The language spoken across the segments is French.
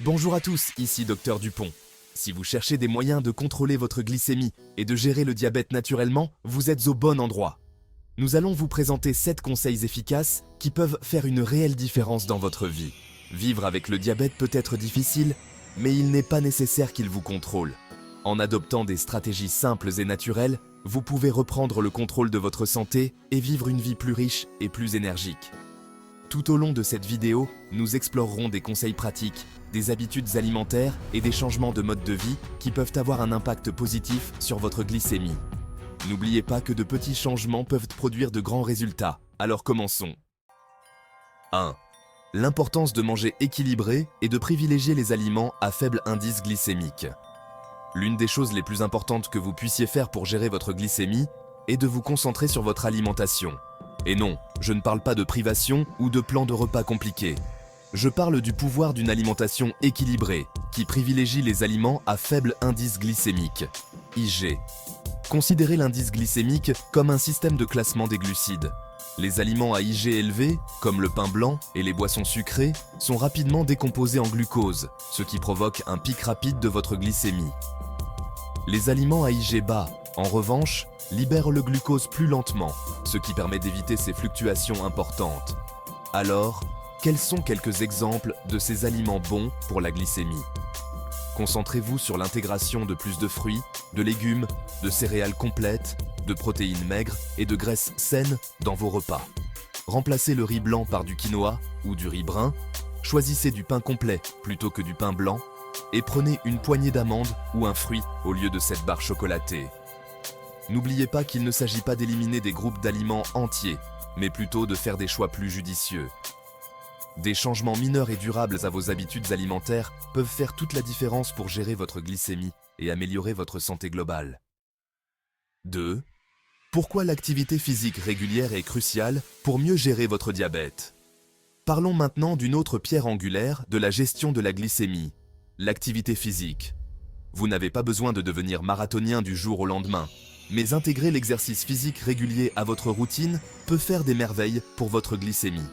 Bonjour à tous, ici Dr Dupont. Si vous cherchez des moyens de contrôler votre glycémie et de gérer le diabète naturellement, vous êtes au bon endroit. Nous allons vous présenter 7 conseils efficaces qui peuvent faire une réelle différence dans votre vie. Vivre avec le diabète peut être difficile, mais il n'est pas nécessaire qu'il vous contrôle. En adoptant des stratégies simples et naturelles, vous pouvez reprendre le contrôle de votre santé et vivre une vie plus riche et plus énergique. Tout au long de cette vidéo, nous explorerons des conseils pratiques, des habitudes alimentaires et des changements de mode de vie qui peuvent avoir un impact positif sur votre glycémie. N'oubliez pas que de petits changements peuvent produire de grands résultats, alors commençons. 1. L'importance de manger équilibré et de privilégier les aliments à faible indice glycémique. L'une des choses les plus importantes que vous puissiez faire pour gérer votre glycémie est de vous concentrer sur votre alimentation. Et non, je ne parle pas de privation ou de plan de repas compliqués. Je parle du pouvoir d'une alimentation équilibrée, qui privilégie les aliments à faible indice glycémique, IG. Considérez l'indice glycémique comme un système de classement des glucides. Les aliments à IG élevé, comme le pain blanc et les boissons sucrées, sont rapidement décomposés en glucose, ce qui provoque un pic rapide de votre glycémie. Les aliments à IG bas, en revanche, libèrent le glucose plus lentement, ce qui permet d'éviter ces fluctuations importantes. Alors, quels sont quelques exemples de ces aliments bons pour la glycémie? Concentrez-vous sur l'intégration de plus de fruits, de légumes, de céréales complètes, de protéines maigres et de graisses saines dans vos repas. Remplacez le riz blanc par du quinoa ou du riz brun, choisissez du pain complet plutôt que du pain blanc et prenez une poignée d'amandes ou un fruit au lieu de cette barre chocolatée. N'oubliez pas qu'il ne s'agit pas d'éliminer des groupes d'aliments entiers, mais plutôt de faire des choix plus judicieux. Des changements mineurs et durables à vos habitudes alimentaires peuvent faire toute la différence pour gérer votre glycémie et améliorer votre santé globale. 2. Pourquoi l'activité physique régulière est cruciale pour mieux gérer votre diabète? Parlons maintenant d'une autre pierre angulaire de la gestion de la glycémie, l'activité physique. Vous n'avez pas besoin de devenir marathonien du jour au lendemain, mais intégrer l'exercice physique régulier à votre routine peut faire des merveilles pour votre glycémie.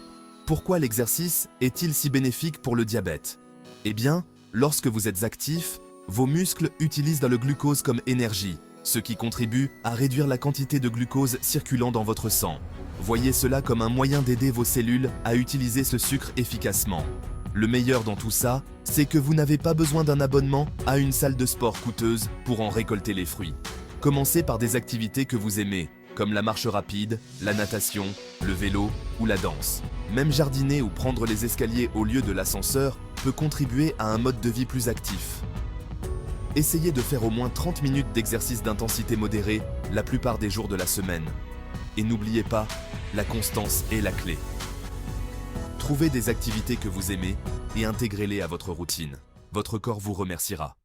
Pourquoi l'exercice est-il si bénéfique pour le diabète? Eh bien, lorsque vous êtes actif, vos muscles utilisent le glucose comme énergie, ce qui contribue à réduire la quantité de glucose circulant dans votre sang. Voyez cela comme un moyen d'aider vos cellules à utiliser ce sucre efficacement. Le meilleur dans tout ça, c'est que vous n'avez pas besoin d'un abonnement à une salle de sport coûteuse pour en récolter les fruits. Commencez par des activités que vous aimez, comme la marche rapide, la natation, le vélo ou la danse. Même jardiner ou prendre les escaliers au lieu de l'ascenseur peut contribuer à un mode de vie plus actif. Essayez de faire au moins 30 minutes d'exercice d'intensité modérée la plupart des jours de la semaine. Et n'oubliez pas, la constance est la clé. Trouvez des activités que vous aimez et intégrez-les à votre routine. Votre corps vous remerciera.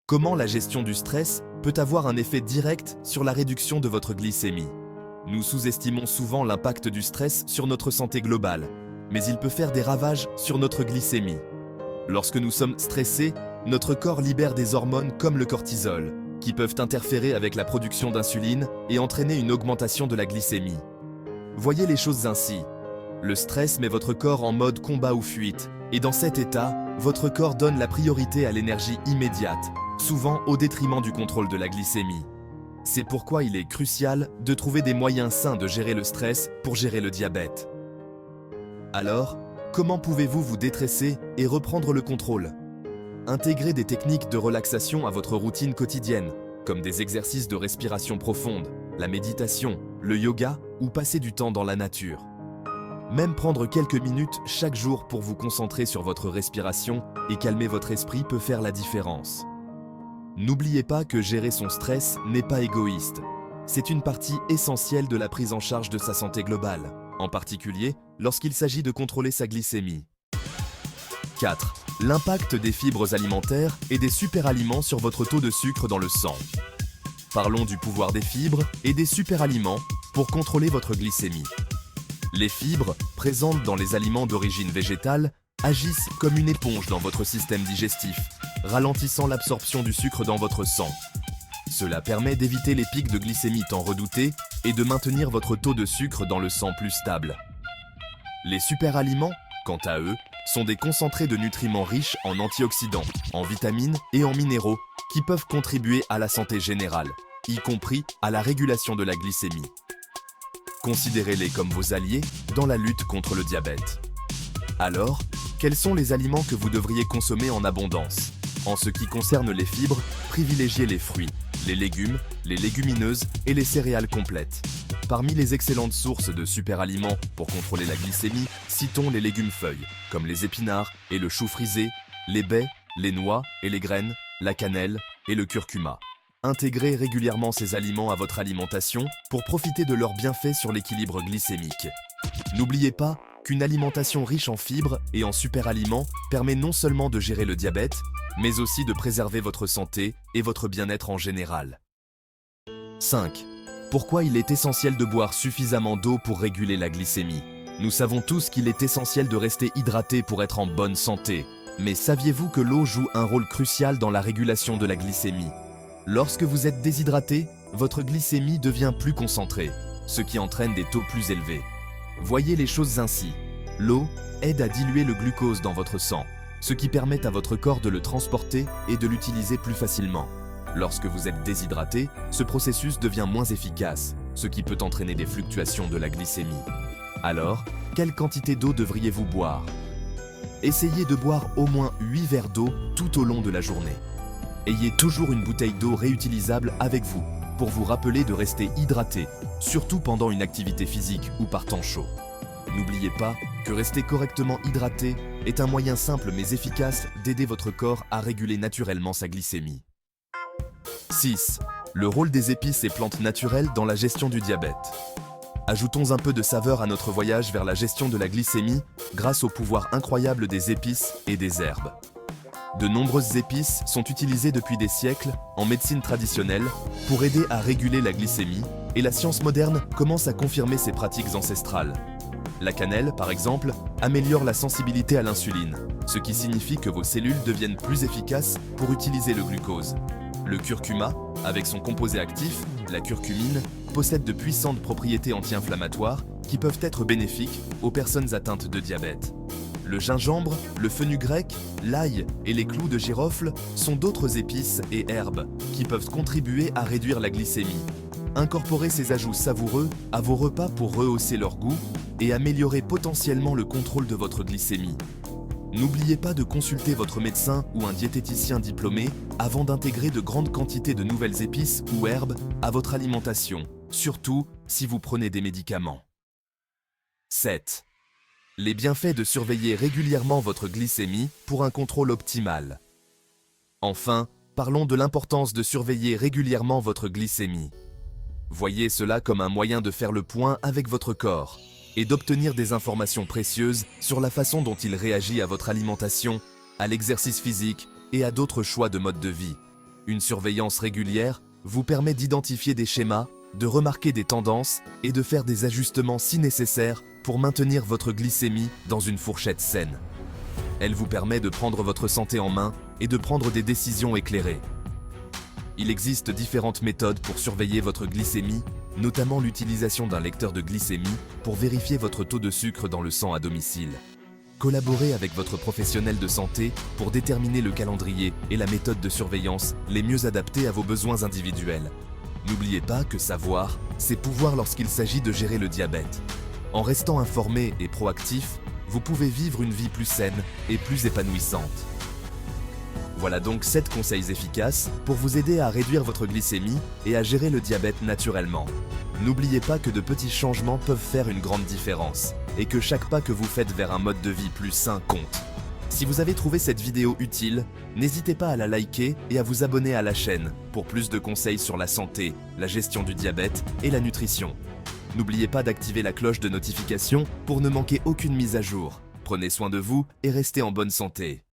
Comment la gestion du stress peut avoir un effet direct sur la réduction de votre glycémie? Nous sous-estimons souvent l'impact du stress sur notre santé globale, mais il peut faire des ravages sur notre glycémie. Lorsque nous sommes stressés, notre corps libère des hormones comme le cortisol, qui peuvent interférer avec la production d'insuline et entraîner une augmentation de la glycémie. Voyez les choses ainsi. Le stress met votre corps en mode combat ou fuite, et dans cet état, votre corps donne la priorité à l'énergie immédiate, souvent au détriment du contrôle de la glycémie. C'est pourquoi il est crucial de trouver des moyens sains de gérer le stress pour gérer le diabète. Alors, comment pouvez-vous vous détresser et reprendre le contrôle? Intégrez des techniques de relaxation à votre routine quotidienne, comme des exercices de respiration profonde, la méditation, le yoga ou passer du temps dans la nature. Même prendre quelques minutes chaque jour pour vous concentrer sur votre respiration et calmer votre esprit peut faire la différence. N'oubliez pas que gérer son stress n'est pas égoïste. C'est une partie essentielle de la prise en charge de sa santé globale, en particulier lorsqu'il s'agit de contrôler sa glycémie. 4. L'impact des fibres alimentaires et des superaliments sur votre taux de sucre dans le sang. Parlons du pouvoir des fibres et des superaliments pour contrôler votre glycémie. Les fibres, présentes dans les aliments d'origine végétale, agissent comme une éponge dans votre système digestif, ralentissant l'absorption du sucre dans votre sang. Cela permet d'éviter les pics de glycémie tant redoutés et de maintenir votre taux de sucre dans le sang plus stable. Les superaliments, quant à eux, sont des concentrés de nutriments riches en antioxydants, en vitamines et en minéraux qui peuvent contribuer à la santé générale, y compris à la régulation de la glycémie. Considérez-les comme vos alliés dans la lutte contre le diabète. Alors, quels sont les aliments que vous devriez consommer en abondance? En ce qui concerne les fibres, privilégiez les fruits, les légumes, les légumineuses et les céréales complètes. Parmi les excellentes sources de super-aliments pour contrôler la glycémie, citons les légumes-feuilles, comme les épinards et le chou frisé, les baies, les noix et les graines, la cannelle et le curcuma. Intégrez régulièrement ces aliments à votre alimentation pour profiter de leurs bienfaits sur l'équilibre glycémique. N'oubliez pas qu'une alimentation riche en fibres et en super-aliments permet non seulement de gérer le diabète, mais aussi de préserver votre santé et votre bien-être en général. 5. Pourquoi il est essentiel de boire suffisamment d'eau pour réguler la glycémie? Nous savons tous qu'il est essentiel de rester hydraté pour être en bonne santé. Mais saviez-vous que l'eau joue un rôle crucial dans la régulation de la glycémie? Lorsque vous êtes déshydraté, votre glycémie devient plus concentrée, ce qui entraîne des taux plus élevés. Voyez les choses ainsi. L'eau aide à diluer le glucose dans votre sang, ce qui permet à votre corps de le transporter et de l'utiliser plus facilement. Lorsque vous êtes déshydraté, ce processus devient moins efficace, ce qui peut entraîner des fluctuations de la glycémie. Alors, quelle quantité d'eau devriez-vous boire? Essayez de boire au moins 8 verres d'eau tout au long de la journée. Ayez toujours une bouteille d'eau réutilisable avec vous pour vous rappeler de rester hydraté, surtout pendant une activité physique ou par temps chaud. N'oubliez pas que rester correctement hydraté est un moyen simple mais efficace d'aider votre corps à réguler naturellement sa glycémie. 6. Le rôle des épices et plantes naturelles dans la gestion du diabète. Ajoutons un peu de saveur à notre voyage vers la gestion de la glycémie grâce au pouvoir incroyable des épices et des herbes. De nombreuses épices sont utilisées depuis des siècles en médecine traditionnelle pour aider à réguler la glycémie et la science moderne commence à confirmer ces pratiques ancestrales. La cannelle, par exemple, améliore la sensibilité à l'insuline, ce qui signifie que vos cellules deviennent plus efficaces pour utiliser le glucose. Le curcuma, avec son composé actif, la curcumine, possède de puissantes propriétés anti-inflammatoires qui peuvent être bénéfiques aux personnes atteintes de diabète. Le gingembre, le fenugrec, l'ail et les clous de girofle sont d'autres épices et herbes qui peuvent contribuer à réduire la glycémie. Incorporez ces ajouts savoureux à vos repas pour rehausser leur goût et améliorer potentiellement le contrôle de votre glycémie. N'oubliez pas de consulter votre médecin ou un diététicien diplômé avant d'intégrer de grandes quantités de nouvelles épices ou herbes à votre alimentation, surtout si vous prenez des médicaments. 7. Les bienfaits de surveiller régulièrement votre glycémie pour un contrôle optimal. Enfin, parlons de l'importance de surveiller régulièrement votre glycémie. Voyez cela comme un moyen de faire le point avec votre corps et d'obtenir des informations précieuses sur la façon dont il réagit à votre alimentation, à l'exercice physique et à d'autres choix de mode de vie. Une surveillance régulière vous permet d'identifier des schémas, de remarquer des tendances et de faire des ajustements si nécessaires pour maintenir votre glycémie dans une fourchette saine. Elle vous permet de prendre votre santé en main et de prendre des décisions éclairées. Il existe différentes méthodes pour surveiller votre glycémie, notamment l'utilisation d'un lecteur de glycémie pour vérifier votre taux de sucre dans le sang à domicile. Collaborez avec votre professionnel de santé pour déterminer le calendrier et la méthode de surveillance les mieux adaptés à vos besoins individuels. N'oubliez pas que savoir, c'est pouvoir lorsqu'il s'agit de gérer le diabète. En restant informé et proactif, vous pouvez vivre une vie plus saine et plus épanouissante. Voilà donc 7 conseils efficaces pour vous aider à réduire votre glycémie et à gérer le diabète naturellement. N'oubliez pas que de petits changements peuvent faire une grande différence et que chaque pas que vous faites vers un mode de vie plus sain compte. Si vous avez trouvé cette vidéo utile, n'hésitez pas à la liker et à vous abonner à la chaîne pour plus de conseils sur la santé, la gestion du diabète et la nutrition. N'oubliez pas d'activer la cloche de notification pour ne manquer aucune mise à jour. Prenez soin de vous et restez en bonne santé.